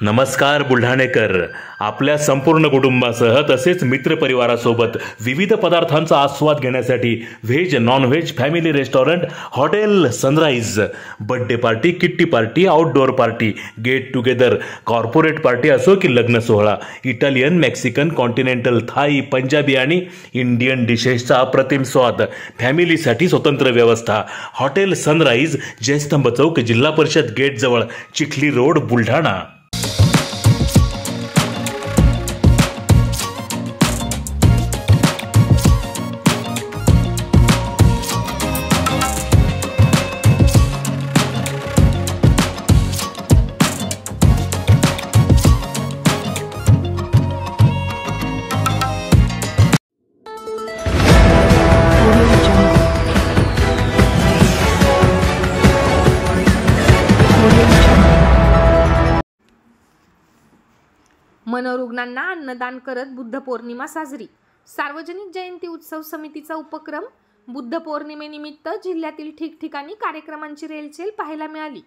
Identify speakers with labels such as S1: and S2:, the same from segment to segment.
S1: नमस्कार बुलढाणेकर. आपल्या संपूर्ण कुटुंबासह तसेच मित्रपरिवारासोबत विविध पदार्थांचा आस्वाद घेण्यासाठी veg non veg family restaurant hotel Sunrise. Birthday party, kitty party, outdoor party, get together, corporate party असो की लग्न सोहळा, Italian, Mexican, continental, Thai, Punjabi आणि इंडियन डिशेसचा अप्रतिम स्वाद. फॅमिलीसाठी स्वतंत्र व्यवस्था. हॉटेल सनराइज, जयस्तंभ चौक, जिल्हा परिषद गेट जवळ, चिखली रोड, बुलढाणा.
S2: मनोरुग्णांना अन्नदान करत बुद्ध पौर्णिमा साजरी. सार्वजनिक जयंती उत्सव समितीचा उपक्रम. बुद्ध पौर्णिमेनिमित्त जिल्ह्यातील ठिकठिकाणी कार्यक्रमांची रेलचेल पाहायला मिळाली.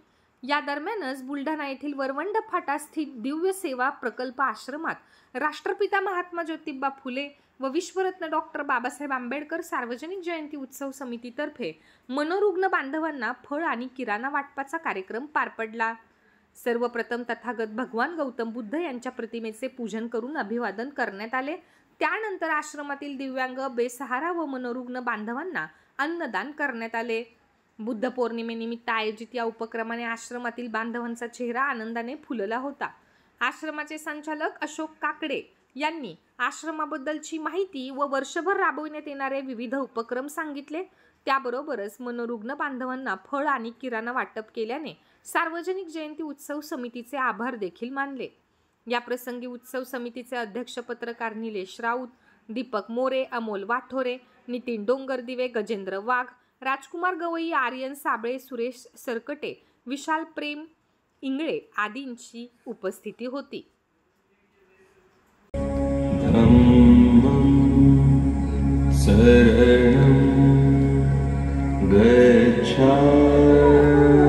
S2: या दरम्यानच बुलढाणा येथील वरवंड फाटा स्थित दिव्य सेवा प्रकल्प आश्रमात राष्ट्रपिता महात्मा ज्योतिबा फुले व विश्वरत्न डॉक्टर बाबासाहेब आंबेडकर सार्वजनिक जयंती उत्सव समितीतर्फे मनोरुग्ण बांधवांना फळ आणि किराणा वाटपाचा कार्यक्रम पार पडला. सर्वप्रथम तथागत भगवान गौतम बुद्ध यांच्या प्रतिमेचे पूजन करून अभिवादन करण्यात आले. त्यानंतर आश्रमातील दिव्यांग, बेसहारा व मनोरुग्ण बांधवांना अन्नदान करण्यात आले. बुद्ध पौर्णिमेनिमित्त आयोजित या उपक्रमाने आश्रमातील बांधवांचा चेहरा आनंदाने फुलला होता. आश्रमाचे संचालक अशोक काकडे यांनी आश्रमाबद्दलची माहिती व वर्षभर राबविण्यात येणारे विविध उपक्रम सांगितले. त्याबरोबरच मनोरुग्ण बांधवांना फळ आणि किराणा वाटप केल्याने सार्वजनिक जयंती उत्सव समितीचे आभार देखील मानले. या प्रसंगी उत्सव समितीचे अध्यक्ष पत्रकार निलेश राऊत, दीपक मोरे, अमोल वाठोरे, नितीन डोंगरदिवे, गजेंद्र वाघ, राजकुमार गवई, आर्यन साबळे, सुरेश सरकटे, विशाल प्रेम इंगळे आदींची उपस्थिती होती.
S3: शरणं गच्छामि.